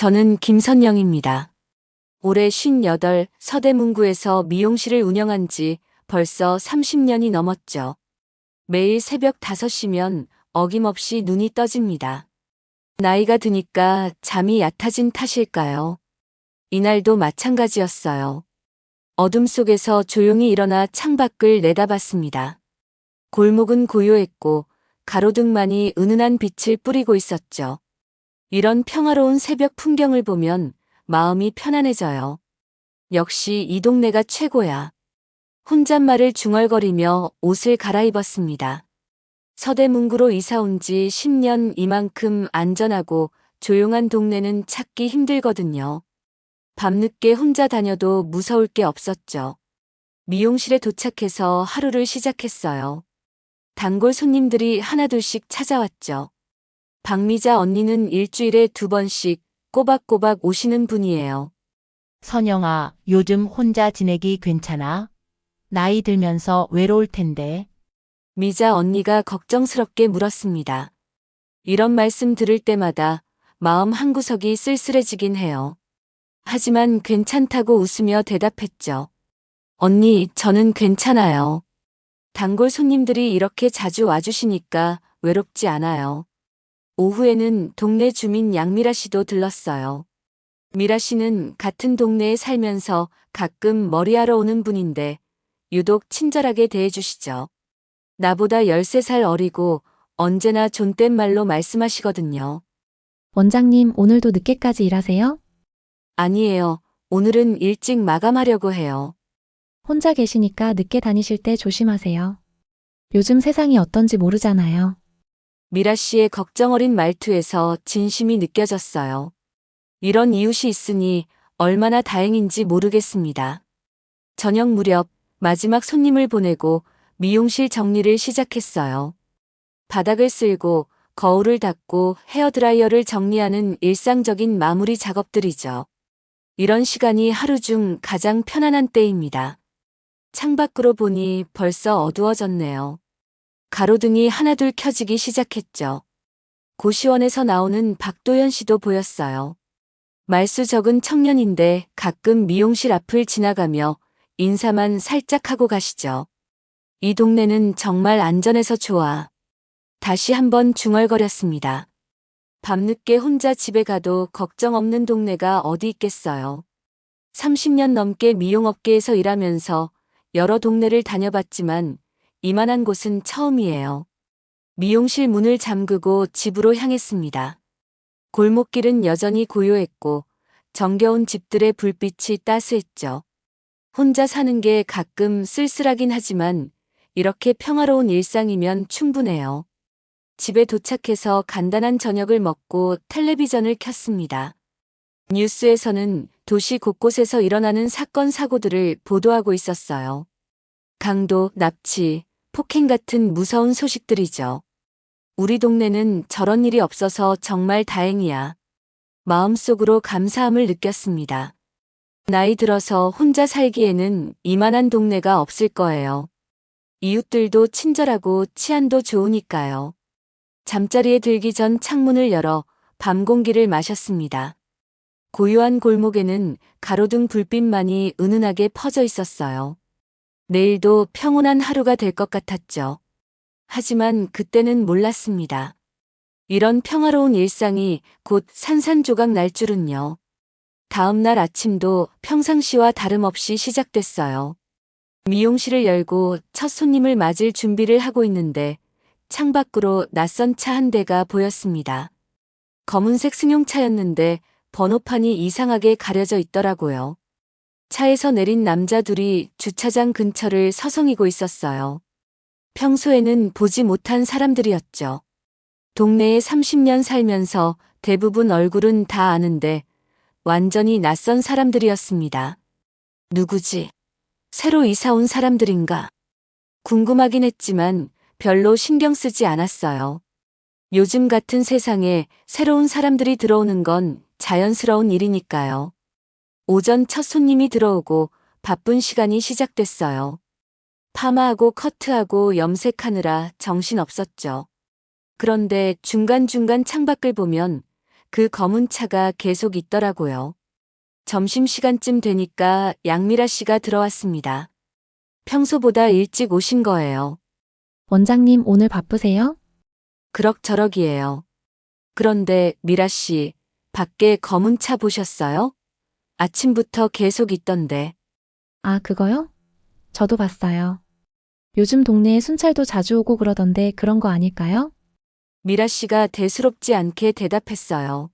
저는 김선영입니다. 올해 58 서대문구에서 미용실을 운영한 지 벌써 30년이 넘었죠. 매일 새벽 5시면 어김없이 눈이 떠집니다. 나이가 드니까 잠이 얕아진 탓일까요? 이날도 마찬가지였어요. 어둠 속에서 조용히 일어나 창밖을 내다봤습니다. 골목은 고요했고 가로등만이 은은한 빛을 뿌리고 있었죠. 이런 평화로운 새벽 풍경을 보면 마음이 편안해져요. 역시 이 동네가 최고야. 혼잣말을 중얼거리며 옷을 갈아입었습니다. 서대문구로 이사 온 지 10년, 이만큼 안전하고 조용한 동네는 찾기 힘들거든요. 밤늦게 혼자 다녀도 무서울 게 없었죠. 미용실에 도착해서 하루를 시작했어요. 단골 손님들이 하나둘씩 찾아왔죠. 박미자 언니는 일주일에 2번씩 꼬박꼬박 오시는 분이에요. 선영아, 요즘 혼자 지내기 괜찮아? 나이 들면서 외로울 텐데. 미자 언니가 걱정스럽게 물었습니다. 이런 말씀 들을 때마다 마음 한구석이 쓸쓸해지긴 해요. 하지만 괜찮다고 웃으며 대답했죠. 언니, 저는 괜찮아요. 단골 손님들이 이렇게 자주 와주시니까 외롭지 않아요. 오후에는 동네 주민 양미라 씨도 들렀어요. 미라 씨는 같은 동네에 살면서 가끔 머리하러 오는 분인데 유독 친절하게 대해주시죠. 나보다 13살 어리고 언제나 존댓말로 말씀하시거든요. 원장님, 오늘도 늦게까지 일하세요? 아니에요. 오늘은 일찍 마감하려고 해요. 혼자 계시니까 늦게 다니실 때 조심하세요. 요즘 세상이 어떤지 모르잖아요. 미라 씨의 걱정 어린 말투에서 진심이 느껴졌어요. 이런 이웃이 있으니 얼마나 다행인지 모르겠습니다. 저녁 무렵 마지막 손님을 보내고 미용실 정리를 시작했어요. 바닥을 쓸고 거울을 닦고 헤어드라이어를 정리하는 일상적인 마무리 작업들이죠. 이런 시간이 하루 중 가장 편안한 때입니다. 창밖으로 보니 벌써 어두워졌네요. 가로등이 하나둘 켜지기 시작했죠. 고시원에서 나오는 박도연 씨도 보였어요. 말수 적은 청년인데 가끔 미용실 앞을 지나가며 인사만 살짝 하고 가시죠. 이 동네는 정말 안전해서 좋아. 다시 한번 중얼거렸습니다. 밤늦게 혼자 집에 가도 걱정 없는 동네가 어디 있겠어요. 30년 넘게 미용업계에서 일하면서 여러 동네를 다녀봤지만 이만한 곳은 처음이에요. 미용실 문을 잠그고 집으로 향했습니다. 골목길은 여전히 고요했고 정겨운 집들의 불빛이 따스했죠. 혼자 사는 게 가끔 쓸쓸하긴 하지만 이렇게 평화로운 일상이면 충분해요. 집에 도착해서 간단한 저녁을 먹고 텔레비전을 켰습니다. 뉴스에서는 도시 곳곳에서 일어나는 사건 사고들을 보도하고 있었어요. 강도, 납치, 폭행 같은 무서운 소식들이죠. 우리 동네는 저런 일이 없어서 정말 다행이야. 마음속으로 감사함을 느꼈습니다. 나이 들어서 혼자 살기에는 이만한 동네가 없을 거예요. 이웃들도 친절하고 치안도 좋으니까요. 잠자리에 들기 전 창문을 열어 밤 공기를 마셨습니다. 고요한 골목에는 가로등 불빛만이 은은하게 퍼져 있었어요. 내일도 평온한 하루가 될 것 같았죠. 하지만 그때는 몰랐습니다. 이런 평화로운 일상이 곧 산산조각 날 줄은요. 다음 날 아침도 평상시와 다름없이 시작됐어요. 미용실을 열고 첫 손님을 맞을 준비를 하고 있는데 창밖으로 낯선 차 한 대가 보였습니다. 검은색 승용차였는데 번호판이 이상하게 가려져 있더라고요. 차에서 내린 남자 둘이 주차장 근처를 서성이고 있었어요. 평소에는 보지 못한 사람들이었죠. 동네에 30년 살면서 대부분 얼굴은 다 아는데 완전히 낯선 사람들이었습니다. 누구지? 새로 이사 온 사람들인가? 궁금하긴 했지만 별로 신경 쓰지 않았어요. 요즘 같은 세상에 새로운 사람들이 들어오는 건 자연스러운 일이니까요. 오전 첫 손님이 들어오고 바쁜 시간이 시작됐어요. 파마하고 커트하고 염색하느라 정신없었죠. 그런데 중간중간 창밖을 보면 그 검은 차가 계속 있더라고요. 점심시간쯤 되니까 양미라 씨가 들어왔습니다. 평소보다 일찍 오신 거예요. 원장님 오늘 바쁘세요? 그럭저럭이에요. 그런데 미라 씨, 밖에 검은 차 보셨어요? 아침부터 계속 있던데. 아, 그거요? 저도 봤어요. 요즘 동네에 순찰도 자주 오고 그러던데 그런 거 아닐까요? 미라 씨가 대수롭지 않게 대답했어요.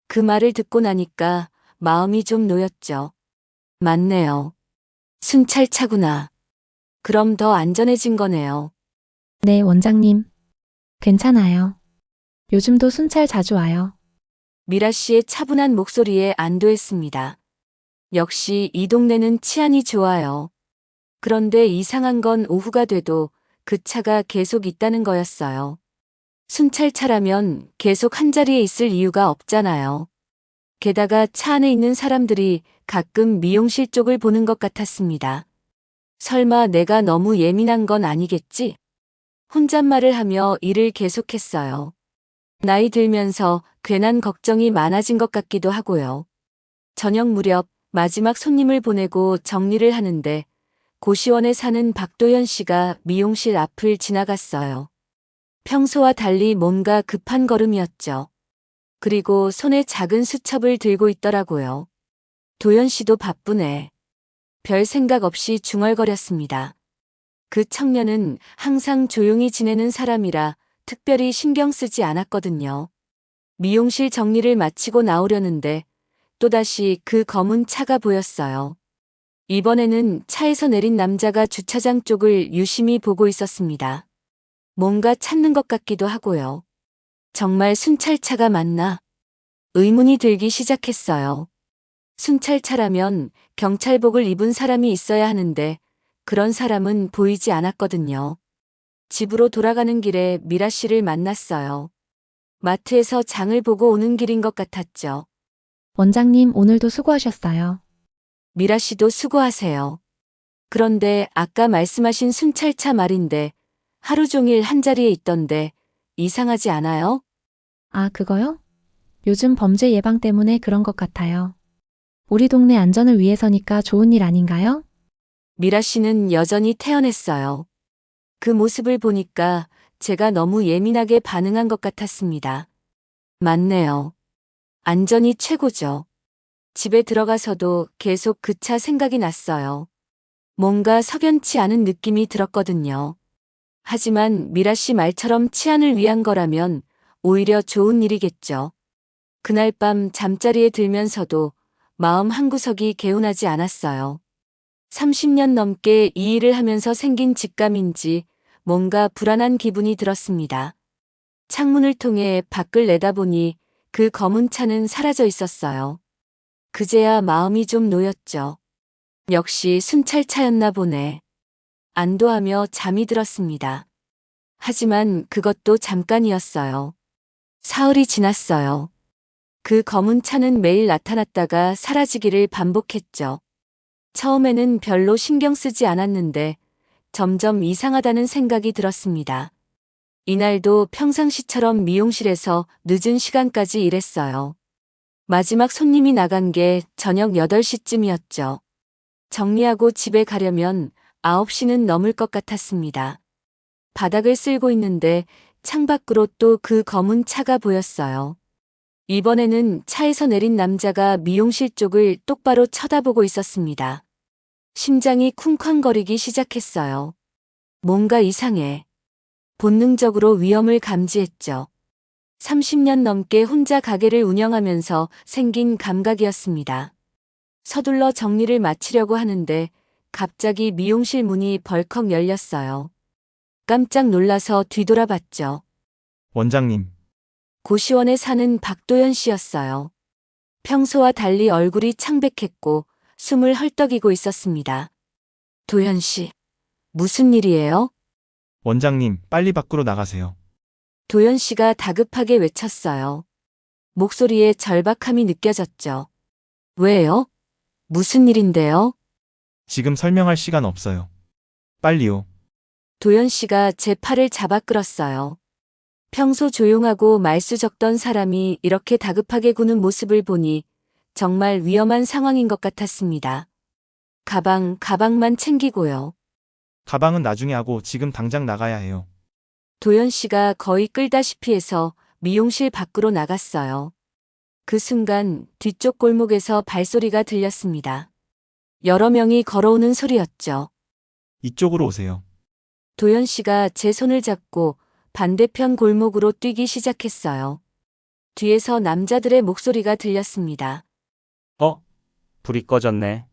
그 말을 듣고 나니까 마음이 좀 놓였죠. 맞네요. 순찰차구나. 그럼 더 안전해진 거네요. 네, 원장님. 괜찮아요. 요즘도 순찰 자주 와요. 미라 씨의 차분한 목소리에 안도했습니다. 역시 이 동네는 치안이 좋아요. 그런데 이상한 건 오후가 돼도 그 차가 계속 있다는 거였어요. 순찰차라면 계속 한자리에 있을 이유가 없잖아요. 게다가 차 안에 있는 사람들이 가끔 미용실 쪽을 보는 것 같았습니다. 설마 내가 너무 예민한 건 아니겠지? 혼잣말을 하며 일을 계속했어요. 나이 들면서 괜한 걱정이 많아진 것 같기도 하고요. 저녁 무렵 마지막 손님을 보내고 정리를 하는데 고시원에 사는 박도현 씨가 미용실 앞을 지나갔어요. 평소와 달리 뭔가 급한 걸음이었죠. 그리고 손에 작은 수첩을 들고 있더라고요. 도현 씨도 바쁘네. 별 생각 없이 중얼거렸습니다. 그 청년은 항상 조용히 지내는 사람이라 특별히 신경 쓰지 않았거든요. 미용실 정리를 마치고 나오려는데 또다시 그 검은 차가 보였어요. 이번에는 차에서 내린 남자가 주차장 쪽을 유심히 보고 있었습니다. 뭔가 찾는 것 같기도 하고요. 정말 순찰차가 맞나? 의문이 들기 시작했어요. 순찰차라면 경찰복을 입은 사람이 있어야 하는데 그런 사람은 보이지 않았거든요. 집으로 돌아가는 길에 미라 씨를 만났어요. 마트에서 장을 보고 오는 길인 것 같았죠. 원장님 오늘도 수고하셨어요. 미라 씨도 수고하세요. 그런데 아까 말씀하신 순찰차 말인데 하루 종일 한자리에 있던데 이상하지 않아요? 아, 그거요? 요즘 범죄 예방 때문에 그런 것 같아요. 우리 동네 안전을 위해서니까 좋은 일 아닌가요? 미라 씨는 여전히 태연했어요. 그 모습을 보니까 제가 너무 예민하게 반응한 것 같았습니다. 맞네요. 안전이 최고죠. 집에 들어가서도 계속 그 차 생각이 났어요. 뭔가 석연치 않은 느낌이 들었거든요. 하지만 미라 씨 말처럼 치안을 위한 거라면 오히려 좋은 일이겠죠. 그날 밤 잠자리에 들면서도 마음 한구석이 개운하지 않았어요. 30년 넘게 이 일을 하면서 생긴 직감인지 뭔가 불안한 기분이 들었습니다. 창문을 통해 밖을 내다보니 그 검은 차는 사라져 있었어요. 그제야 마음이 좀 놓였죠. 역시 순찰차였나 보네. 안도하며 잠이 들었습니다. 하지만 그것도 잠깐이었어요. 사흘이 지났어요. 그 검은 차는 매일 나타났다가 사라지기를 반복했죠. 처음에는 별로 신경 쓰지 않았는데 점점 이상하다는 생각이 들었습니다. 이날도 평상시처럼 미용실에서 늦은 시간까지 일했어요. 마지막 손님이 나간 게 저녁 8시쯤이었죠. 정리하고 집에 가려면 9시는 넘을 것 같았습니다. 바닥을 쓸고 있는데 창밖으로 또 그 검은 차가 보였어요. 이번에는 차에서 내린 남자가 미용실 쪽을 똑바로 쳐다보고 있었습니다. 심장이 쿵쾅거리기 시작했어요. 뭔가 이상해. 본능적으로 위험을 감지했죠. 30년 넘게 혼자 가게를 운영하면서 생긴 감각이었습니다. 서둘러 정리를 마치려고 하는데 갑자기 미용실 문이 벌컥 열렸어요. 깜짝 놀라서 뒤돌아봤죠. 원장님, 고시원에 사는 박도연 씨였어요. 평소와 달리 얼굴이 창백했고 숨을 헐떡이고 있었습니다. 도연 씨, 무슨 일이에요? 원장님, 빨리 밖으로 나가세요. 도연 씨가 다급하게 외쳤어요. 목소리에 절박함이 느껴졌죠. 왜요? 무슨 일인데요? 지금 설명할 시간 없어요. 빨리요. 도연 씨가 제 팔을 잡아 끌었어요. 평소 조용하고 말수 적던 사람이 이렇게 다급하게 구는 모습을 보니 정말 위험한 상황인 것 같았습니다. 가방만 챙기고요. 가방은 나중에 하고 지금 당장 나가야 해요. 도연 씨가 거의 끌다시피 해서 미용실 밖으로 나갔어요. 그 순간 뒤쪽 골목에서 발소리가 들렸습니다. 여러 명이 걸어오는 소리였죠. 이쪽으로 오세요. 도연 씨가 제 손을 잡고 반대편 골목으로 뛰기 시작했어요. 뒤에서 남자들의 목소리가 들렸습니다. 불이 꺼졌네.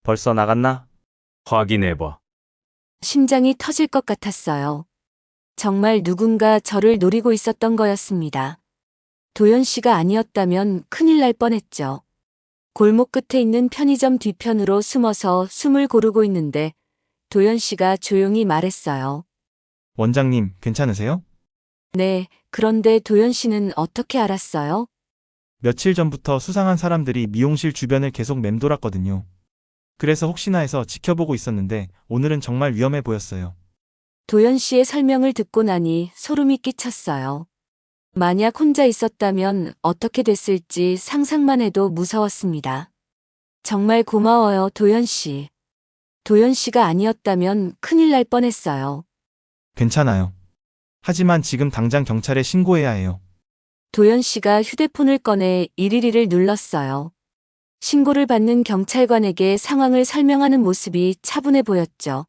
벌써 나갔나? 확인해봐. 심장이 터질 것 같았어요. 정말 누군가 저를 노리고 있었던 거였습니다. 도연 씨가 아니었다면 큰일 날 뻔했죠. 골목 끝에 있는 편의점 뒤편으로 숨어서 숨을 고르고 있는데 도연 씨가 조용히 말했어요. 원장님, 괜찮으세요? 네, 그런데 도연 씨는 어떻게 알았어요? 며칠 전부터 수상한 사람들이 미용실 주변을 계속 맴돌았거든요. 그래서 혹시나 해서 지켜보고 있었는데 오늘은 정말 위험해 보였어요. 도연 씨의 설명을 듣고 나니 소름이 끼쳤어요. 만약 혼자 있었다면 어떻게 됐을지 상상만 해도 무서웠습니다. 정말 고마워요, 도연 씨. 도연 씨가 아니었다면 큰일 날 뻔했어요. 괜찮아요. 하지만 지금 당장 경찰에 신고해야 해요. 도연 씨가 휴대폰을 꺼내 112를 눌렀어요. 신고를 받는 경찰관에게 상황을 설명하는 모습이 차분해 보였죠.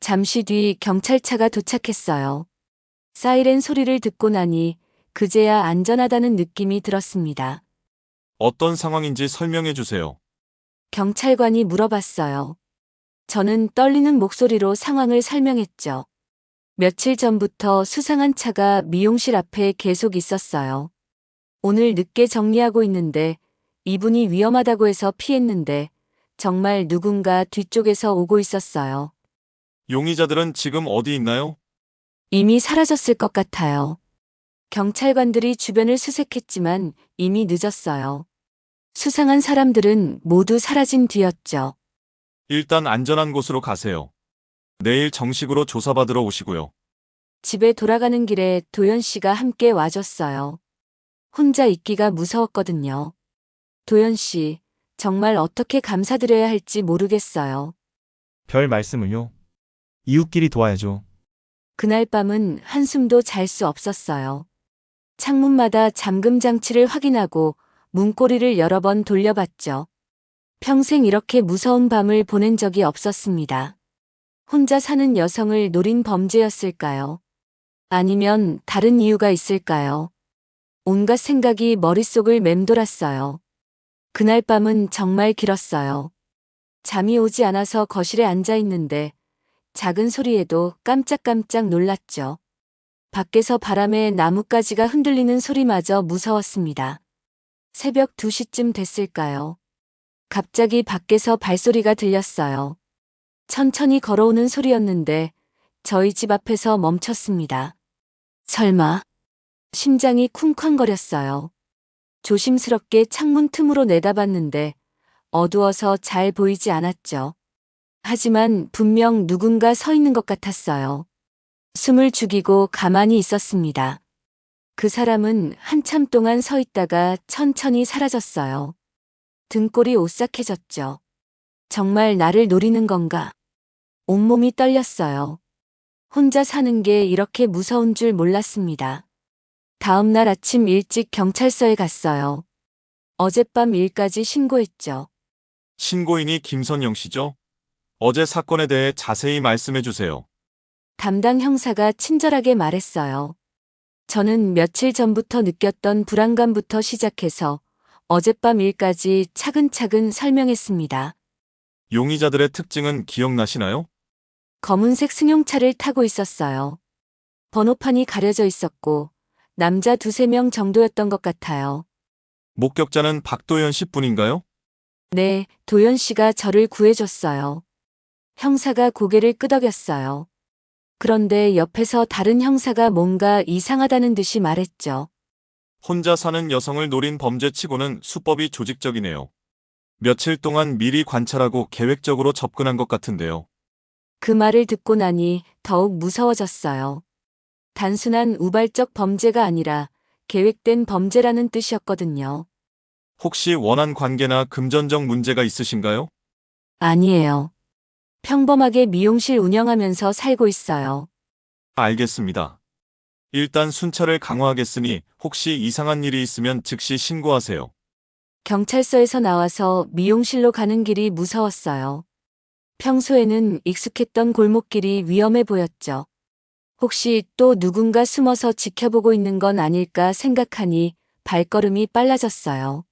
잠시 뒤 경찰차가 도착했어요. 사이렌 소리를 듣고 나니 그제야 안전하다는 느낌이 들었습니다. 어떤 상황인지 설명해 주세요. 경찰관이 물어봤어요. 저는 떨리는 목소리로 상황을 설명했죠. 며칠 전부터 수상한 차가 미용실 앞에 계속 있었어요. 오늘 늦게 정리하고 있는데 이분이 위험하다고 해서 피했는데 정말 누군가 뒤쪽에서 오고 있었어요. 용의자들은 지금 어디 있나요? 이미 사라졌을 것 같아요. 경찰관들이 주변을 수색했지만 이미 늦었어요. 수상한 사람들은 모두 사라진 뒤였죠. 일단 안전한 곳으로 가세요. 내일 정식으로 조사받으러 오시고요. 집에 돌아가는 길에 도연 씨가 함께 와줬어요. 혼자 있기가 무서웠거든요. 도연 씨, 정말 어떻게 감사드려야 할지 모르겠어요. 별 말씀을요. 이웃끼리 도와야죠. 그날 밤은 한숨도 잘 수 없었어요. 창문마다 잠금 장치를 확인하고 문고리를 여러 번 돌려봤죠. 평생 이렇게 무서운 밤을 보낸 적이 없었습니다. 혼자 사는 여성을 노린 범죄였을까요? 아니면 다른 이유가 있을까요? 온갖 생각이 머릿속을 맴돌았어요. 그날 밤은 정말 길었어요. 잠이 오지 않아서 거실에 앉아 있는데 작은 소리에도 깜짝깜짝 놀랐죠. 밖에서 바람에 나뭇가지가 흔들리는 소리마저 무서웠습니다. 새벽 2시쯤 됐을까요? 갑자기 밖에서 발소리가 들렸어요. 천천히 걸어오는 소리였는데 저희 집 앞에서 멈췄습니다. 설마. 심장이 쿵쾅거렸어요. 조심스럽게 창문 틈으로 내다봤는데 어두워서 잘 보이지 않았죠. 하지만 분명 누군가 서 있는 것 같았어요. 숨을 죽이고 가만히 있었습니다. 그 사람은 한참 동안 서 있다가 천천히 사라졌어요. 등골이 오싹해졌죠. 정말 나를 노리는 건가? 온몸이 떨렸어요. 혼자 사는 게 이렇게 무서운 줄 몰랐습니다. 다음 날 아침 일찍 경찰서에 갔어요. 어젯밤 일까지 신고했죠. 신고인이 김선영 씨죠? 어제 사건에 대해 자세히 말씀해 주세요. 담당 형사가 친절하게 말했어요. 저는 며칠 전부터 느꼈던 불안감부터 시작해서 어젯밤 일까지 차근차근 설명했습니다. 용의자들의 특징은 기억나시나요? 검은색 승용차를 타고 있었어요. 번호판이 가려져 있었고 남자 2~3명 정도였던 것 같아요. 목격자는 박도연 씨 뿐인가요? 네, 도연 씨가 저를 구해줬어요. 형사가 고개를 끄덕였어요. 그런데 옆에서 다른 형사가 뭔가 이상하다는 듯이 말했죠. 혼자 사는 여성을 노린 범죄치고는 수법이 조직적이네요. 며칠 동안 미리 관찰하고 계획적으로 접근한 것 같은데요. 그 말을 듣고 나니 더욱 무서워졌어요. 단순한 우발적 범죄가 아니라 계획된 범죄라는 뜻이었거든요. 혹시 원한 관계나 금전적 문제가 있으신가요? 아니에요. 평범하게 미용실 운영하면서 살고 있어요. 알겠습니다. 일단 순찰을 강화하겠으니 혹시 이상한 일이 있으면 즉시 신고하세요. 경찰서에서 나와서 미용실로 가는 길이 무서웠어요. 평소에는 익숙했던 골목길이 위험해 보였죠. 혹시 또 누군가 숨어서 지켜보고 있는 건 아닐까 생각하니 발걸음이 빨라졌어요.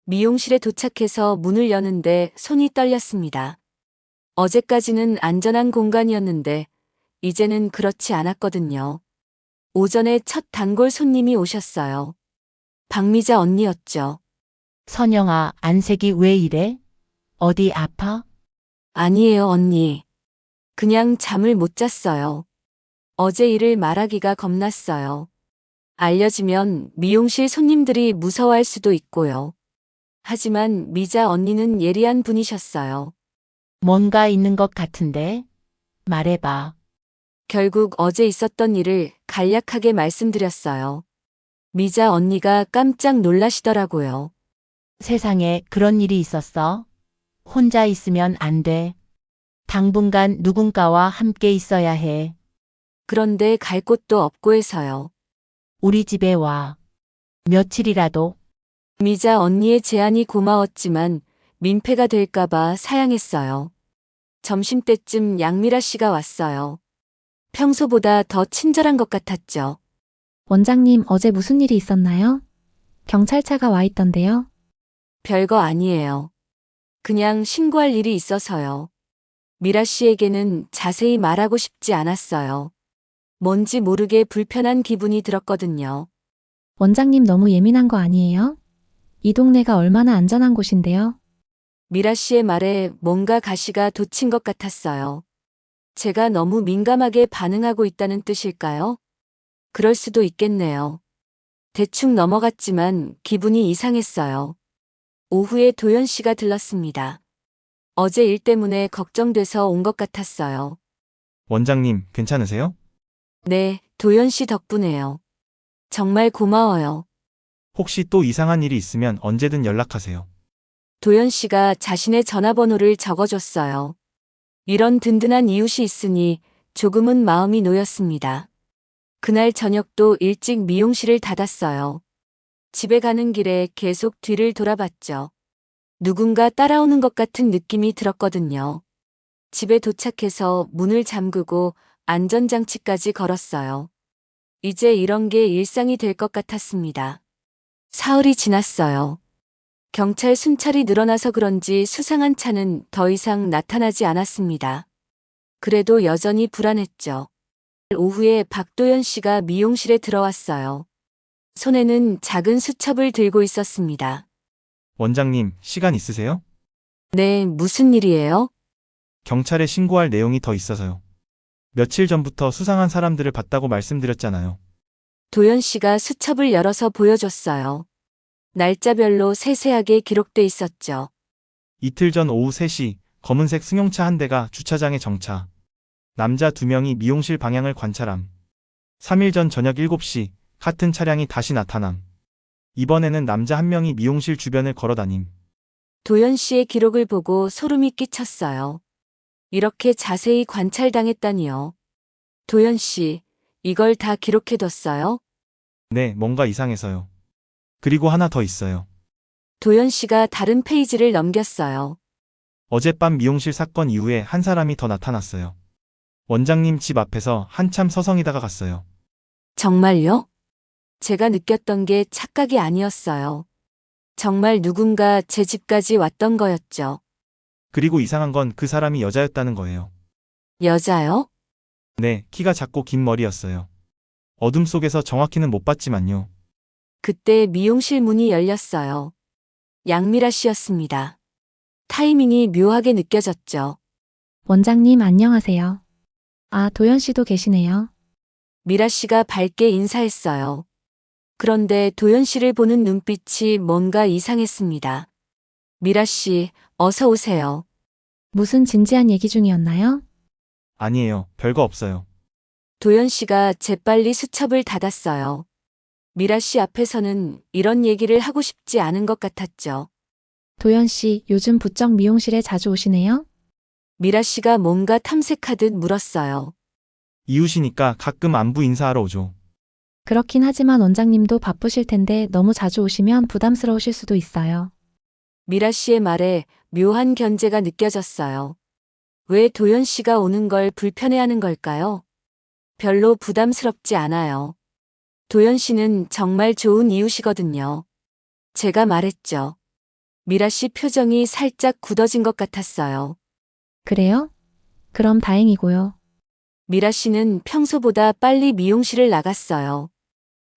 미용실에 도착해서 문을 여는데 손이 떨렸습니다. 어제까지는 안전한 공간이었는데 이제는 그렇지 않았거든요. 오전에 첫 단골 손님이 오셨어요. 박미자 언니였죠. 선영아, 안색이 왜 이래? 어디 아파? 아니에요, 언니. 그냥 잠을 못 잤어요. 어제 일을 말하기가 겁났어요. 알려지면 미용실 손님들이 무서워할 수도 있고요. 하지만 미자 언니는 예리한 분이셨어요. 뭔가 있는 것 같은데? 말해봐. 결국 어제 있었던 일을 간략하게 말씀드렸어요. 미자 언니가 깜짝 놀라시더라고요. 세상에 그런 일이 있었어? 혼자 있으면 안 돼. 당분간 누군가와 함께 있어야 해. 그런데 갈 곳도 없고 해서요. 우리 집에 와. 며칠이라도. 미자 언니의 제안이 고마웠지만 민폐가 될까봐 사양했어요. 점심때쯤 양미라 씨가 왔어요. 평소보다 더 친절한 것 같았죠. 원장님, 어제 무슨 일이 있었나요? 경찰차가 와 있던데요. 별거 아니에요. 그냥 신고할 일이 있어서요. 미라 씨에게는 자세히 말하고 싶지 않았어요. 뭔지 모르게 불편한 기분이 들었거든요. 원장님 너무 예민한 거 아니에요? 이 동네가 얼마나 안전한 곳인데요. 미라 씨의 말에 뭔가 가시가 돋친 것 같았어요. 제가 너무 민감하게 반응하고 있다는 뜻일까요? 그럴 수도 있겠네요. 대충 넘어갔지만 기분이 이상했어요. 오후에 도연 씨가 들렀습니다. 어제 일 때문에 걱정돼서 온 것 같았어요. 원장님, 괜찮으세요? 네, 도연 씨 덕분에요. 정말 고마워요. 혹시 또 이상한 일이 있으면 언제든 연락하세요. 도연 씨가 자신의 전화번호를 적어줬어요. 이런 든든한 이웃이 있으니 조금은 마음이 놓였습니다. 그날 저녁도 일찍 미용실을 닫았어요. 집에 가는 길에 계속 뒤를 돌아봤죠. 누군가 따라오는 것 같은 느낌이 들었거든요. 집에 도착해서 문을 잠그고 안전장치까지 걸었어요. 이제 이런 게 일상이 될 것 같았습니다. 사흘이 지났어요. 경찰 순찰이 늘어나서 그런지 수상한 차는 더 이상 나타나지 않았습니다. 그래도 여전히 불안했죠. 오후에 박도연 씨가 미용실에 들어왔어요. 손에는 작은 수첩을 들고 있었습니다. 원장님, 시간 있으세요? 네, 무슨 일이에요? 경찰에 신고할 내용이 더 있어서요. 며칠 전부터 수상한 사람들을 봤다고 말씀드렸잖아요. 도연 씨가 수첩을 열어서 보여줬어요. 날짜별로 세세하게 기록돼 있었죠. 이틀 전 오후 3시, 검은색 승용차 한 대가 주차장에 정차. 남자 2명이 미용실 방향을 관찰함. 3일 전 저녁 7시, 같은 차량이 다시 나타남. 이번에는 남자 1명이 미용실 주변을 걸어다님. 도연 씨의 기록을 보고 소름이 끼쳤어요. 이렇게 자세히 관찰당했다니요. 도연 씨, 이걸 다 기록해뒀어요? 네, 뭔가 이상해서요. 그리고 하나 더 있어요. 도연 씨가 다른 페이지를 넘겼어요. 어젯밤 미용실 사건 이후에 한 사람이 더 나타났어요. 원장님 집 앞에서 한참 서성이다가 갔어요. 정말요? 제가 느꼈던 게 착각이 아니었어요. 정말 누군가 제 집까지 왔던 거였죠. 그리고 이상한 건 그 사람이 여자였다는 거예요. 여자요? 네, 키가 작고 긴 머리였어요. 어둠 속에서 정확히는 못 봤지만요. 그때 미용실 문이 열렸어요. 양미라 씨였습니다. 타이밍이 묘하게 느껴졌죠. 원장님 안녕하세요. 아, 도연 씨도 계시네요. 미라 씨가 밝게 인사했어요. 그런데 도연 씨를 보는 눈빛이 뭔가 이상했습니다. 미라 씨, 어서 오세요. 무슨 진지한 얘기 중이었나요? 아니에요, 별거 없어요. 도연 씨가 재빨리 수첩을 닫았어요. 미라 씨 앞에서는 이런 얘기를 하고 싶지 않은 것 같았죠. 도연 씨, 요즘 부쩍 미용실에 자주 오시네요? 미라 씨가 뭔가 탐색하듯 물었어요. 이웃이니까 가끔 안부 인사하러 오죠. 그렇긴 하지만 원장님도 바쁘실 텐데 너무 자주 오시면 부담스러우실 수도 있어요. 미라 씨의 말에 묘한 견제가 느껴졌어요. 왜 도연 씨가 오는 걸 불편해하는 걸까요? 별로 부담스럽지 않아요. 도연 씨는 정말 좋은 이웃이거든요. 제가 말했죠. 미라 씨 표정이 살짝 굳어진 것 같았어요. 그래요? 그럼 다행이고요. 미라 씨는 평소보다 빨리 미용실을 나갔어요.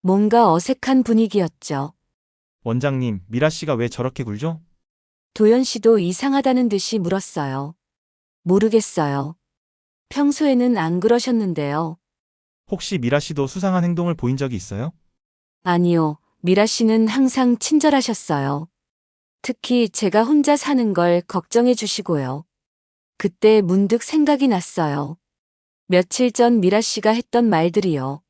뭔가 어색한 분위기였죠. 원장님, 미라 씨가 왜 저렇게 굴죠? 도연 씨도 이상하다는 듯이 물었어요. 모르겠어요. 평소에는 안 그러셨는데요. 혹시 미라 씨도 수상한 행동을 보인 적이 있어요? 아니요, 미라 씨는 항상 친절하셨어요. 특히 제가 혼자 사는 걸 걱정해 주시고요. 그때 문득 생각이 났어요. 며칠 전 미라 씨가 했던 말들이요.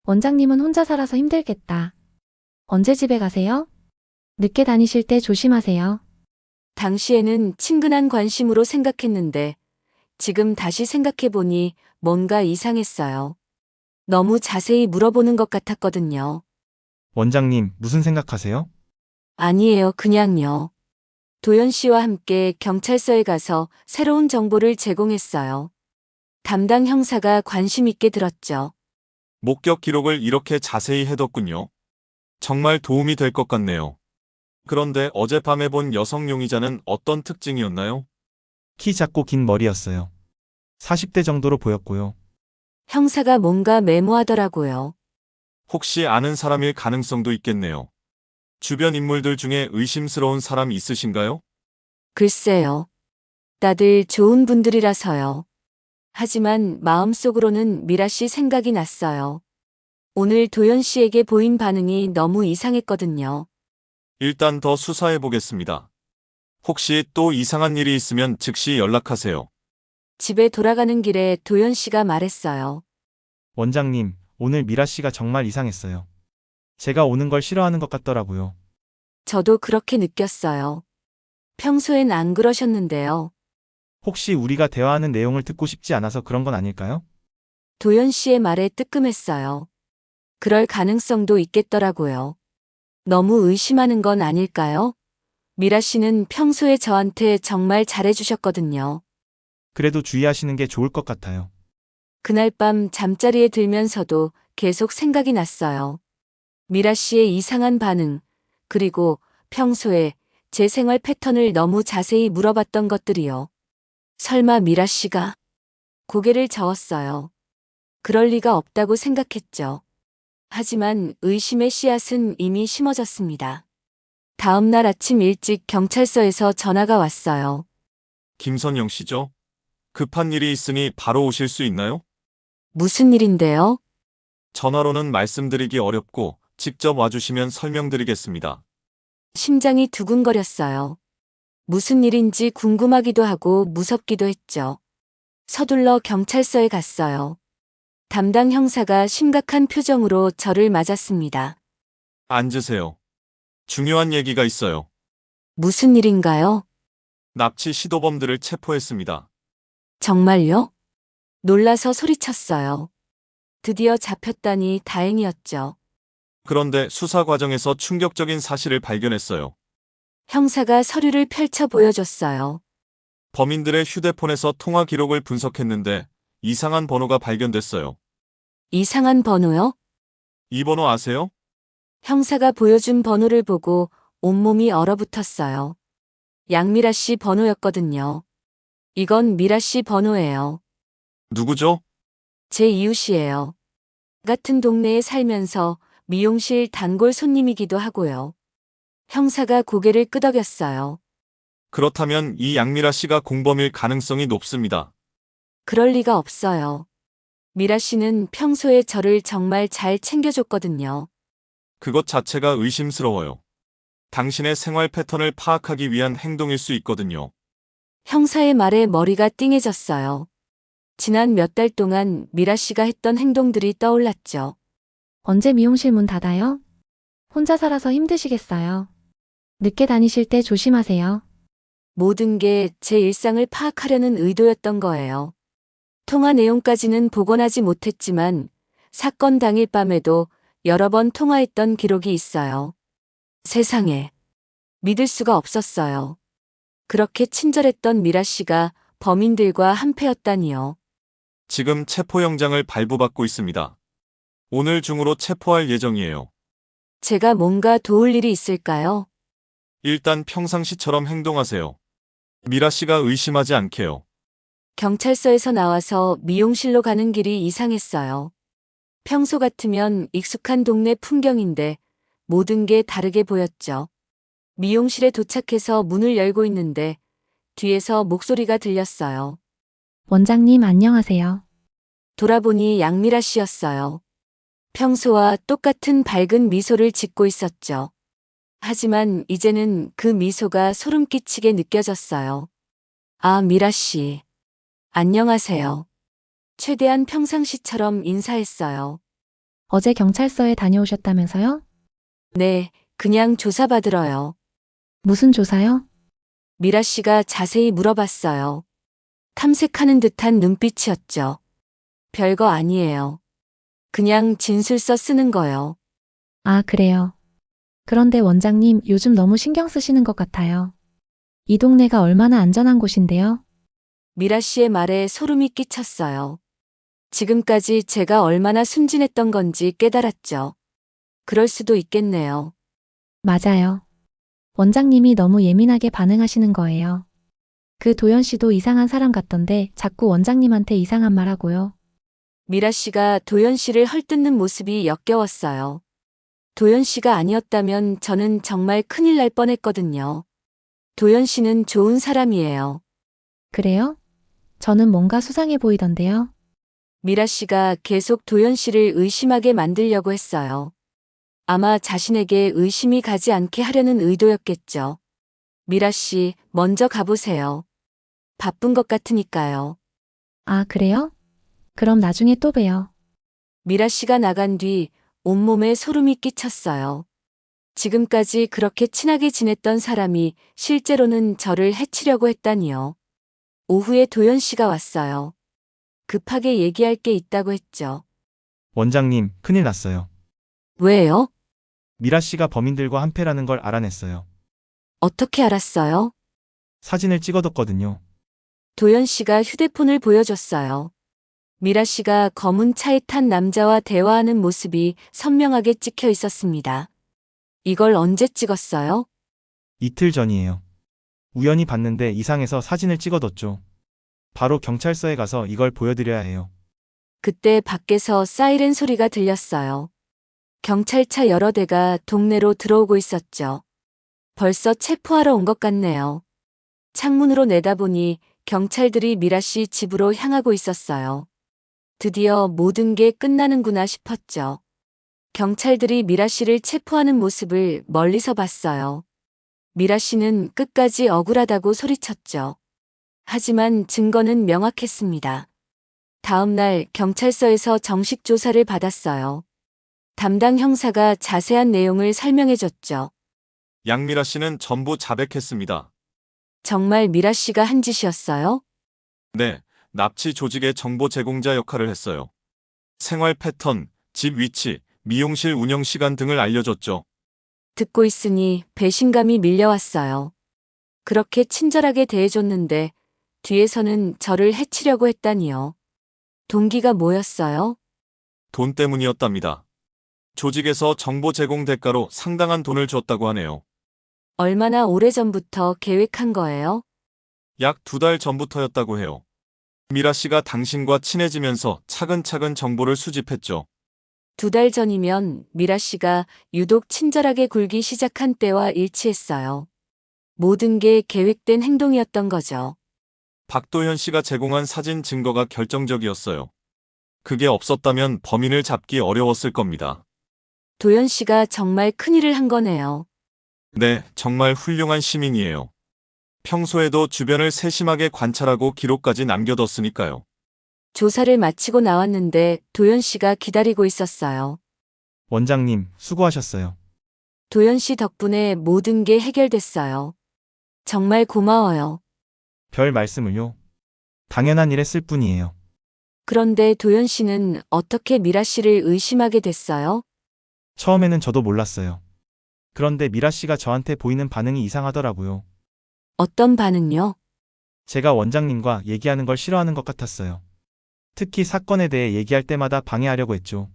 원장님은 혼자 살아서 힘들겠다. 언제 집에 가세요? 늦게 다니실 때 조심하세요. 당시에는 친근한 관심으로 생각했는데 지금 다시 생각해보니 뭔가 이상했어요. 너무 자세히 물어보는 것 같았거든요. 원장님, 무슨 생각하세요? 아니에요, 그냥요. 도연 씨와 함께 경찰서에 가서 새로운 정보를 제공했어요. 담당 형사가 관심 있게 들었죠. 목격 기록을 이렇게 자세히 해뒀군요. 정말 도움이 될 것 같네요. 그런데 어젯밤에 본 여성 용의자는 어떤 특징이었나요? 키 작고 긴 머리였어요. 40대 정도로 보였고요. 형사가 뭔가 메모하더라고요. 혹시 아는 사람일 가능성도 있겠네요. 주변 인물들 중에 의심스러운 사람 있으신가요? 글쎄요. 다들 좋은 분들이라서요. 하지만 마음속으로는 미라 씨 생각이 났어요. 오늘 도연 씨에게 보인 반응이 너무 이상했거든요. 일단 더 수사해 보겠습니다. 혹시 또 이상한 일이 있으면 즉시 연락하세요. 집에 돌아가는 길에 도연 씨가 말했어요. 원장님, 오늘 미라 씨가 정말 이상했어요. 제가 오는 걸 싫어하는 것 같더라고요. 저도 그렇게 느꼈어요. 평소엔 안 그러셨는데요. 혹시 우리가 대화하는 내용을 듣고 싶지 않아서 그런 건 아닐까요? 도연 씨의 말에 뜨끔했어요. 그럴 가능성도 있겠더라고요. 너무 의심하는 건 아닐까요? 미라 씨는 평소에 저한테 정말 잘해주셨거든요. 그래도 주의하시는 게 좋을 것 같아요. 그날 밤 잠자리에 들면서도 계속 생각이 났어요. 미라 씨의 이상한 반응, 그리고 평소에 제 생활 패턴을 너무 자세히 물어봤던 것들이요. 설마 미라 씨가 고개를 저었어요. 그럴 리가 없다고 생각했죠. 하지만 의심의 씨앗은 이미 심어졌습니다. 다음 날 아침 일찍 경찰서에서 전화가 왔어요. 김선영 씨죠? 급한 일이 있으니 바로 오실 수 있나요? 무슨 일인데요? 전화로는 말씀드리기 어렵고 직접 와주시면 설명드리겠습니다. 심장이 두근거렸어요. 무슨 일인지 궁금하기도 하고 무섭기도 했죠. 서둘러 경찰서에 갔어요. 담당 형사가 심각한 표정으로 저를 맞았습니다. 앉으세요. 중요한 얘기가 있어요. 무슨 일인가요? 납치 시도범들을 체포했습니다. 정말요? 놀라서 소리쳤어요. 드디어 잡혔다니 다행이었죠. 그런데 수사 과정에서 충격적인 사실을 발견했어요. 형사가 서류를 펼쳐 보여줬어요. 범인들의 휴대폰에서 통화 기록을 분석했는데 이상한 번호가 발견됐어요. 이상한 번호요? 이 번호 아세요? 형사가 보여준 번호를 보고 온몸이 얼어붙었어요. 양미라 씨 번호였거든요. 이건 미라 씨 번호예요. 누구죠? 제 이웃이에요. 같은 동네에 살면서 미용실 단골 손님이기도 하고요. 형사가 고개를 끄덕였어요. 그렇다면 이 양미라 씨가 공범일 가능성이 높습니다. 그럴 리가 없어요. 미라 씨는 평소에 저를 정말 잘 챙겨줬거든요. 그것 자체가 의심스러워요. 당신의 생활 패턴을 파악하기 위한 행동일 수 있거든요. 형사의 말에 머리가 띵해졌어요. 지난 몇 달 동안 미라 씨가 했던 행동들이 떠올랐죠. 언제 미용실 문 닫아요? 혼자 살아서 힘드시겠어요. 늦게 다니실 때 조심하세요. 모든 게 제 일상을 파악하려는 의도였던 거예요. 통화 내용까지는 복원하지 못했지만 사건 당일 밤에도 여러 번 통화했던 기록이 있어요. 세상에. 믿을 수가 없었어요. 그렇게 친절했던 미라 씨가 범인들과 한패였다니요. 지금 체포영장을 발부받고 있습니다. 오늘 중으로 체포할 예정이에요. 제가 뭔가 도울 일이 있을까요? 일단 평상시처럼 행동하세요. 미라 씨가 의심하지 않게요. 경찰서에서 나와서 미용실로 가는 길이 이상했어요. 평소 같으면 익숙한 동네 풍경인데 모든 게 다르게 보였죠. 미용실에 도착해서 문을 열고 있는데 뒤에서 목소리가 들렸어요. 원장님 안녕하세요. 돌아보니 양미라 씨였어요. 평소와 똑같은 밝은 미소를 짓고 있었죠. 하지만 이제는 그 미소가 소름 끼치게 느껴졌어요. 아, 미라 씨. 안녕하세요. 최대한 평상시처럼 인사했어요. 어제 경찰서에 다녀오셨다면서요? 네, 그냥 조사받으러요. 무슨 조사요? 미라 씨가 자세히 물어봤어요. 탐색하는 듯한 눈빛이었죠. 별거 아니에요. 그냥 진술서 쓰는 거요. 아, 그래요. 그런데 원장님 요즘 너무 신경 쓰시는 것 같아요. 이 동네가 얼마나 안전한 곳인데요? 미라 씨의 말에 소름이 끼쳤어요. 지금까지 제가 얼마나 순진했던 건지 깨달았죠. 그럴 수도 있겠네요. 맞아요. 원장님이 너무 예민하게 반응하시는 거예요. 그 도연 씨도 이상한 사람 같던데 자꾸 원장님한테 이상한 말 하고요. 미라 씨가 도연 씨를 헐뜯는 모습이 역겨웠어요. 도연 씨가 아니었다면 저는 정말 큰일 날 뻔했거든요. 도연 씨는 좋은 사람이에요. 그래요? 저는 뭔가 수상해 보이던데요. 미라 씨가 계속 도연 씨를 의심하게 만들려고 했어요. 아마 자신에게 의심이 가지 않게 하려는 의도였겠죠. 미라 씨, 먼저 가보세요. 바쁜 것 같으니까요. 아, 그래요? 그럼 나중에 또 봬요. 미라 씨가 나간 뒤 온몸에 소름이 끼쳤어요. 지금까지 그렇게 친하게 지냈던 사람이 실제로는 저를 해치려고 했다니요. 오후에 도연 씨가 왔어요. 급하게 얘기할 게 있다고 했죠. 원장님, 큰일 났어요. 왜요? 미라 씨가 범인들과 한패라는 걸 알아냈어요. 어떻게 알았어요? 사진을 찍어뒀거든요. 도연 씨가 휴대폰을 보여줬어요. 미라 씨가 검은 차에 탄 남자와 대화하는 모습이 선명하게 찍혀 있었습니다. 이걸 언제 찍었어요? 이틀 전이에요. 우연히 봤는데 이상해서 사진을 찍어뒀죠. 바로 경찰서에 가서 이걸 보여드려야 해요. 그때 밖에서 사이렌 소리가 들렸어요. 경찰차 여러 대가 동네로 들어오고 있었죠. 벌써 체포하러 온 것 같네요. 창문으로 내다보니 경찰들이 미라 씨 집으로 향하고 있었어요. 드디어 모든 게 끝나는구나 싶었죠. 경찰들이 미라 씨를 체포하는 모습을 멀리서 봤어요. 미라 씨는 끝까지 억울하다고 소리쳤죠. 하지만 증거는 명확했습니다. 다음 날 경찰서에서 정식 조사를 받았어요. 담당 형사가 자세한 내용을 설명해줬죠. 양미라 씨는 전부 자백했습니다. 정말 미라 씨가 한 짓이었어요? 네, 납치 조직의 정보 제공자 역할을 했어요. 생활 패턴, 집 위치, 미용실 운영 시간 등을 알려줬죠. 듣고 있으니 배신감이 밀려왔어요. 그렇게 친절하게 대해줬는데 뒤에서는 저를 해치려고 했다니요. 동기가 뭐였어요? 돈 때문이었답니다. 조직에서 정보 제공 대가로 상당한 돈을 줬다고 하네요. 얼마나 오래전부터 계획한 거예요? 약 2달 전부터였다고 해요. 미라 씨가 당신과 친해지면서 차근차근 정보를 수집했죠. 2달 전이면 미라 씨가 유독 친절하게 굴기 시작한 때와 일치했어요. 모든 게 계획된 행동이었던 거죠. 박도현 씨가 제공한 사진 증거가 결정적이었어요. 그게 없었다면 범인을 잡기 어려웠을 겁니다. 도연 씨가 정말 큰일을 한 거네요. 네, 정말 훌륭한 시민이에요. 평소에도 주변을 세심하게 관찰하고 기록까지 남겨뒀으니까요. 조사를 마치고 나왔는데 도연 씨가 기다리고 있었어요. 원장님, 수고하셨어요. 도연 씨 덕분에 모든 게 해결됐어요. 정말 고마워요. 별 말씀을요. 당연한 일 했을 뿐이에요. 그런데 도연 씨는 어떻게 미라 씨를 의심하게 됐어요? 처음에는 저도 몰랐어요. 그런데 미라 씨가 저한테 보이는 반응이 이상하더라고요. 어떤 반응요? 제가 원장님과 얘기하는 걸 싫어하는 것 같았어요. 특히 사건에 대해 얘기할 때마다 방해하려고 했죠.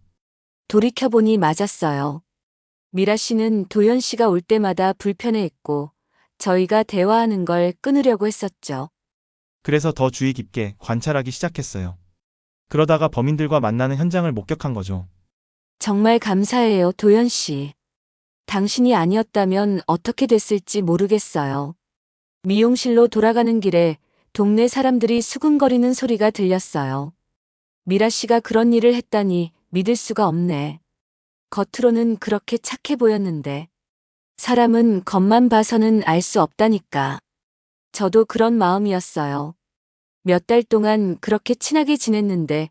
돌이켜보니 맞았어요. 미라 씨는 도연 씨가 올 때마다 불편해했고 저희가 대화하는 걸 끊으려고 했었죠. 그래서 더 주의 깊게 관찰하기 시작했어요. 그러다가 범인들과 만나는 현장을 목격한 거죠. 정말 감사해요, 도연 씨. 당신이 아니었다면 어떻게 됐을지 모르겠어요. 미용실로 돌아가는 길에 동네 사람들이 수근거리는 소리가 들렸어요. 미라 씨가 그런 일을 했다니 믿을 수가 없네. 겉으로는 그렇게 착해 보였는데 사람은 겉만 봐서는 알 수 없다니까. 저도 그런 마음이었어요. 몇 달 동안 그렇게 친하게 지냈는데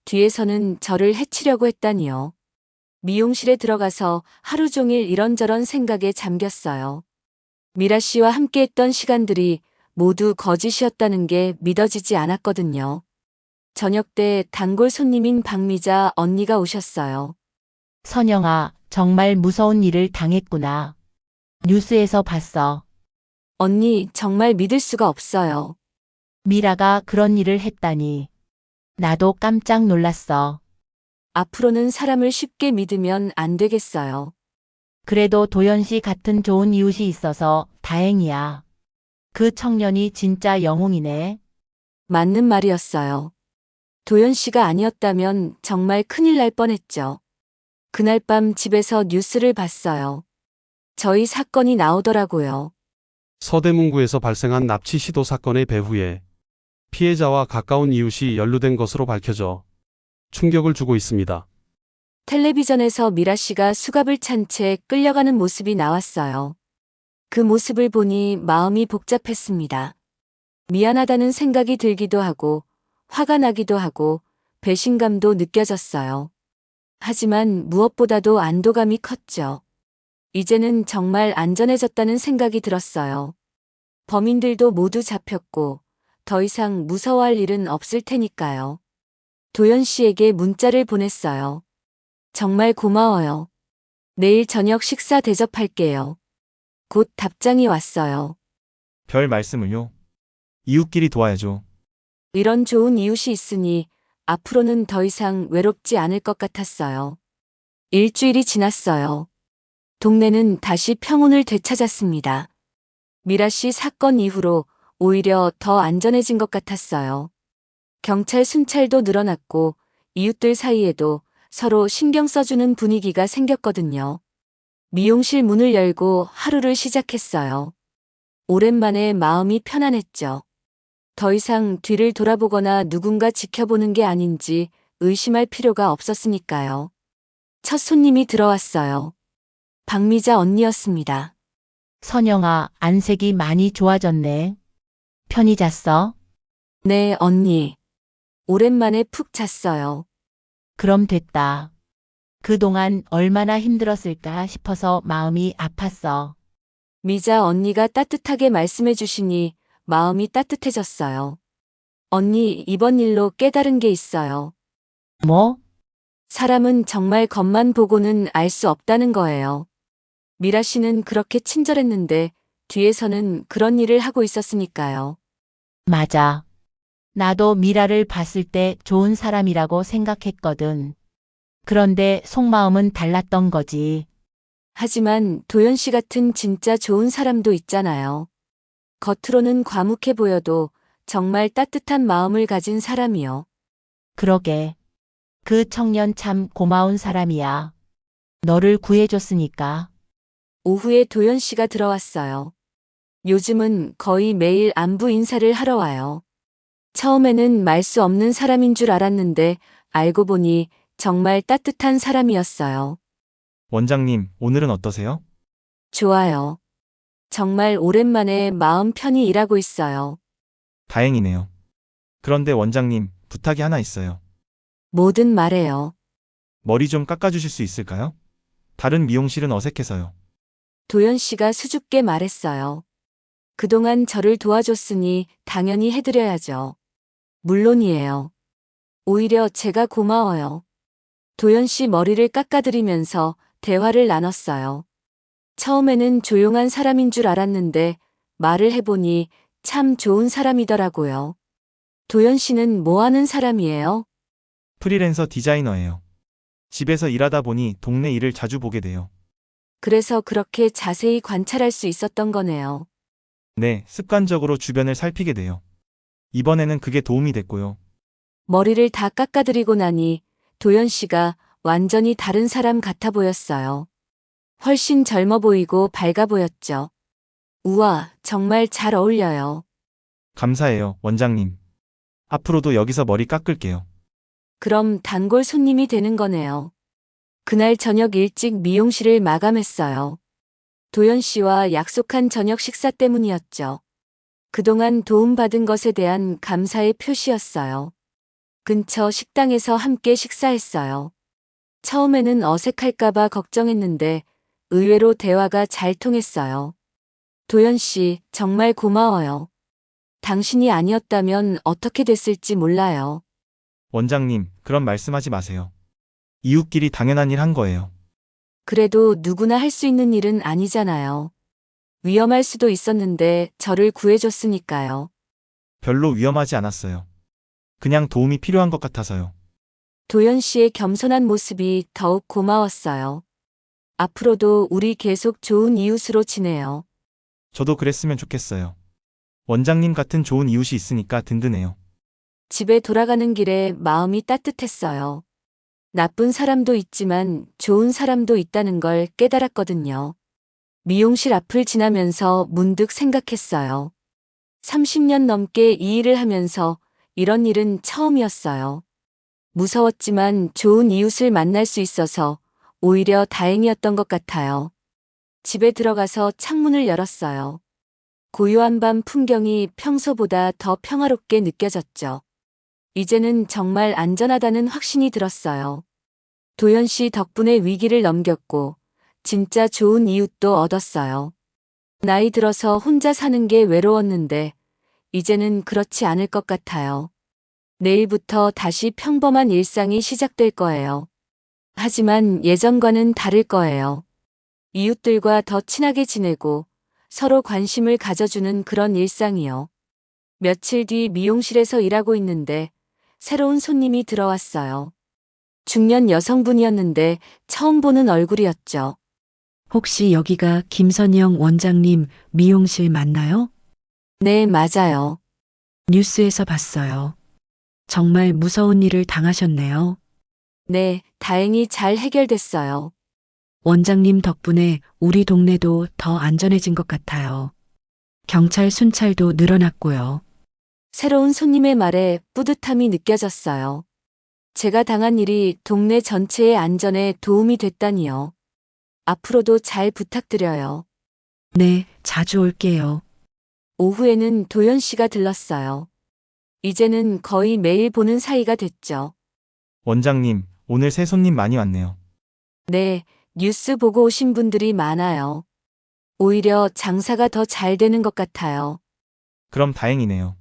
뒤에서는 저를 해치려고 했다니요. 미용실에 들어가서 하루 종일 이런저런 생각에 잠겼어요. 미라 씨와 함께했던 시간들이 모두 거짓이었다는 게 믿어지지 않았거든요. 저녁 때 단골 손님인 박미자 언니가 오셨어요. 선영아, 정말 무서운 일을 당했구나. 뉴스에서 봤어. 언니, 정말 믿을 수가 없어요. 미라가 그런 일을 했다니. 나도 깜짝 놀랐어. 앞으로는 사람을 쉽게 믿으면 안 되겠어요. 그래도 도연 씨 같은 좋은 이웃이 있어서 다행이야. 그 청년이 진짜 영웅이네. 맞는 말이었어요. 도연 씨가 아니었다면 정말 큰일 날 뻔했죠. 그날 밤 집에서 뉴스를 봤어요. 저희 사건이 나오더라고요. 서대문구에서 발생한 납치 시도 사건의 배후에 피해자와 가까운 이웃이 연루된 것으로 밝혀져 충격을 주고 있습니다. 텔레비전에서 미라 씨가 수갑을 찬 채 끌려가는 모습이 나왔어요. 그 모습을 보니 마음이 복잡했습니다. 미안하다는 생각이 들기도 하고, 화가 나기도 하고, 배신감도 느껴졌어요. 하지만 무엇보다도 안도감이 컸죠. 이제는 정말 안전해졌다는 생각이 들었어요. 범인들도 모두 잡혔고, 더 이상 무서워할 일은 없을 테니까요. 도연 씨에게 문자를 보냈어요. 정말 고마워요. 내일 저녁 식사 대접할게요. 곧 답장이 왔어요. 별 말씀을요. 이웃끼리 도와야죠. 이런 좋은 이웃이 있으니 앞으로는 더 이상 외롭지 않을 것 같았어요. 일주일이 지났어요. 동네는 다시 평온을 되찾았습니다. 미라 씨 사건 이후로 오히려 더 안전해진 것 같았어요. 경찰 순찰도 늘어났고 이웃들 사이에도 서로 신경 써주는 분위기가 생겼거든요. 미용실 문을 열고 하루를 시작했어요. 오랜만에 마음이 편안했죠. 더 이상 뒤를 돌아보거나 누군가 지켜보는 게 아닌지 의심할 필요가 없었으니까요. 첫 손님이 들어왔어요. 박미자 언니였습니다. 선영아, 안색이 많이 좋아졌네. 편히 잤어? 네, 언니. 오랜만에 푹 잤어요. 그럼 됐다. 그동안 얼마나 힘들었을까 싶어서 마음이 아팠어. 미자 언니가 따뜻하게 말씀해 주시니 마음이 따뜻해졌어요. 언니, 이번 일로 깨달은 게 있어요. 뭐? 사람은 정말 겉만 보고는 알 수 없다는 거예요. 미라 씨는 그렇게 친절했는데 뒤에서는 그런 일을 하고 있었으니까요. 맞아. 나도 미라를 봤을 때 좋은 사람이라고 생각했거든. 그런데 속마음은 달랐던 거지. 하지만 도연 씨 같은 진짜 좋은 사람도 있잖아요. 겉으로는 과묵해 보여도 정말 따뜻한 마음을 가진 사람이요. 그러게. 그 청년 참 고마운 사람이야. 너를 구해줬으니까. 오후에 도연 씨가 들어왔어요. 요즘은 거의 매일 안부 인사를 하러 와요. 처음에는 말 수 없는 사람인 줄 알았는데 알고 보니 정말 따뜻한 사람이었어요. 원장님, 오늘은 어떠세요? 좋아요. 정말 오랜만에 마음 편히 일하고 있어요. 다행이네요. 그런데 원장님, 부탁이 하나 있어요. 뭐든 말해요. 머리 좀 깎아주실 수 있을까요? 다른 미용실은 어색해서요. 도연 씨가 수줍게 말했어요. 그동안 저를 도와줬으니 당연히 해드려야죠. 물론이에요. 오히려 제가 고마워요. 도연 씨 머리를 깎아드리면서 대화를 나눴어요. 처음에는 조용한 사람인 줄 알았는데 말을 해보니 참 좋은 사람이더라고요. 도연 씨는 뭐 하는 사람이에요? 프리랜서 디자이너예요. 집에서 일하다 보니 동네 일을 자주 보게 돼요. 그래서 그렇게 자세히 관찰할 수 있었던 거네요. 네, 습관적으로 주변을 살피게 돼요. 이번에는 그게 도움이 됐고요. 머리를 다 깎아드리고 나니 도연 씨가 완전히 다른 사람 같아 보였어요. 훨씬 젊어 보이고 밝아 보였죠. 우와, 정말 잘 어울려요. 감사해요, 원장님. 앞으로도 여기서 머리 깎을게요. 그럼 단골 손님이 되는 거네요. 그날 저녁 일찍 미용실을 마감했어요. 도연 씨와 약속한 저녁 식사 때문이었죠. 그동안 도움받은 것에 대한 감사의 표시였어요. 근처 식당에서 함께 식사했어요. 처음에는 어색할까봐 걱정했는데 의외로 대화가 잘 통했어요. 도연 씨, 정말 고마워요. 당신이 아니었다면 어떻게 됐을지 몰라요. 원장님, 그런 말씀하지 마세요. 이웃끼리 당연한 일 한 거예요. 그래도 누구나 할 수 있는 일은 아니잖아요. 위험할 수도 있었는데 저를 구해줬으니까요. 별로 위험하지 않았어요. 그냥 도움이 필요한 것 같아서요. 도연 씨의 겸손한 모습이 더욱 고마웠어요. 앞으로도 우리 계속 좋은 이웃으로 지내요. 저도 그랬으면 좋겠어요. 원장님 같은 좋은 이웃이 있으니까 든든해요. 집에 돌아가는 길에 마음이 따뜻했어요. 나쁜 사람도 있지만 좋은 사람도 있다는 걸 깨달았거든요. 미용실 앞을 지나면서 문득 생각했어요. 30년 넘게 이 일을 하면서 이런 일은 처음이었어요. 무서웠지만 좋은 이웃을 만날 수 있어서 오히려 다행이었던 것 같아요. 집에 들어가서 창문을 열었어요. 고요한 밤 풍경이 평소보다 더 평화롭게 느껴졌죠. 이제는 정말 안전하다는 확신이 들었어요. 도연 씨 덕분에 위기를 넘겼고 진짜 좋은 이웃도 얻었어요. 나이 들어서 혼자 사는 게 외로웠는데 이제는 그렇지 않을 것 같아요. 내일부터 다시 평범한 일상이 시작될 거예요. 하지만 예전과는 다를 거예요. 이웃들과 더 친하게 지내고 서로 관심을 가져주는 그런 일상이요. 며칠 뒤 미용실에서 일하고 있는데 새로운 손님이 들어왔어요. 중년 여성분이었는데 처음 보는 얼굴이었죠. 혹시 여기가 김선영 원장님 미용실 맞나요? 네, 맞아요. 뉴스에서 봤어요. 정말 무서운 일을 당하셨네요. 네, 다행히 잘 해결됐어요. 원장님 덕분에 우리 동네도 더 안전해진 것 같아요. 경찰 순찰도 늘어났고요. 새로운 손님의 말에 뿌듯함이 느껴졌어요. 제가 당한 일이 동네 전체의 안전에 도움이 됐다니요. 앞으로도 잘 부탁드려요. 네, 자주 올게요. 오후에는 도연 씨가 들렀어요. 이제는 거의 매일 보는 사이가 됐죠. 원장님, 오늘 새 손님 많이 왔네요. 네, 뉴스 보고 오신 분들이 많아요. 오히려 장사가 더 잘 되는 것 같아요. 그럼 다행이네요.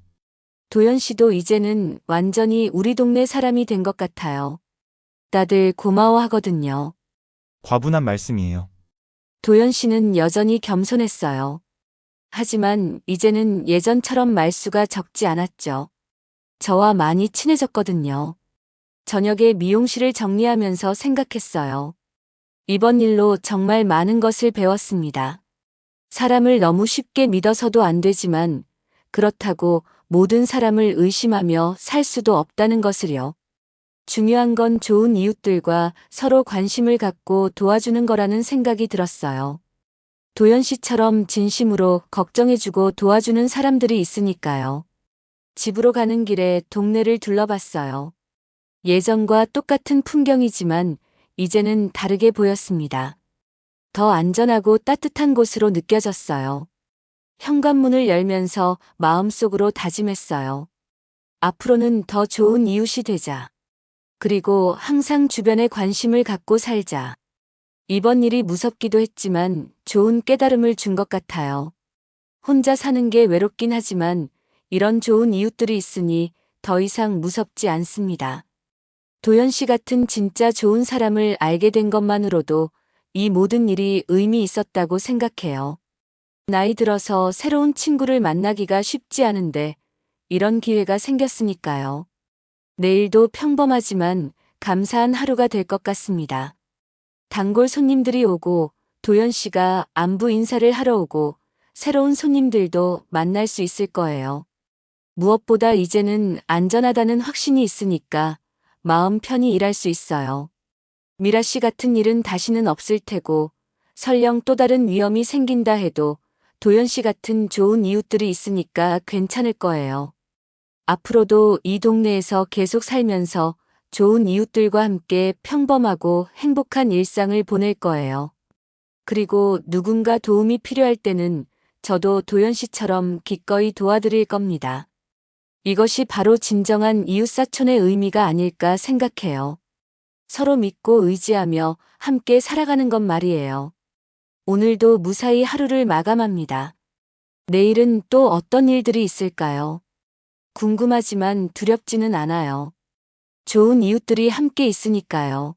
도연 씨도 이제는 완전히 우리 동네 사람이 된 것 같아요. 다들 고마워하거든요. 과분한 말씀이에요. 도연 씨는 여전히 겸손했어요. 하지만 이제는 예전처럼 말수가 적지 않았죠. 저와 많이 친해졌거든요. 저녁에 미용실을 정리하면서 생각했어요. 이번 일로 정말 많은 것을 배웠습니다. 사람을 너무 쉽게 믿어서도 안 되지만 그렇다고 모든 사람을 의심하며 살 수도 없다는 것을요. 중요한 건 좋은 이웃들과 서로 관심을 갖고 도와주는 거라는 생각이 들었어요. 도연 씨처럼 진심으로 걱정해주고 도와주는 사람들이 있으니까요. 집으로 가는 길에 동네를 둘러봤어요. 예전과 똑같은 풍경이지만 이제는 다르게 보였습니다. 더 안전하고 따뜻한 곳으로 느껴졌어요. 현관문을 열면서 마음속으로 다짐했어요. 앞으로는 더 좋은 이웃이 되자. 그리고 항상 주변에 관심을 갖고 살자. 이번 일이 무섭기도 했지만 좋은 깨달음을 준 것 같아요. 혼자 사는 게 외롭긴 하지만 이런 좋은 이웃들이 있으니 더 이상 무섭지 않습니다. 도연 씨 같은 진짜 좋은 사람을 알게 된 것만으로도 이 모든 일이 의미 있었다고 생각해요. 나이 들어서 새로운 친구를 만나기가 쉽지 않은데 이런 기회가 생겼으니까요. 내일도 평범하지만 감사한 하루가 될 것 같습니다. 단골 손님들이 오고 도연 씨가 안부 인사를 하러 오고 새로운 손님들도 만날 수 있을 거예요. 무엇보다 이제는 안전하다는 확신이 있으니까 마음 편히 일할 수 있어요. 미라 씨 같은 일은 다시는 없을 테고 설령 또 다른 위험이 생긴다 해도 도연 씨 같은 좋은 이웃들이 있으니까 괜찮을 거예요. 앞으로도 이 동네에서 계속 살면서 좋은 이웃들과 함께 평범하고 행복한 일상을 보낼 거예요. 그리고 누군가 도움이 필요할 때는 저도 도연 씨처럼 기꺼이 도와드릴 겁니다. 이것이 바로 진정한 이웃사촌의 의미가 아닐까 생각해요. 서로 믿고 의지하며 함께 살아가는 것 말이에요. 오늘도 무사히 하루를 마감합니다. 내일은 또 어떤 일들이 있을까요? 궁금하지만 두렵지는 않아요. 좋은 이웃들이 함께 있으니까요.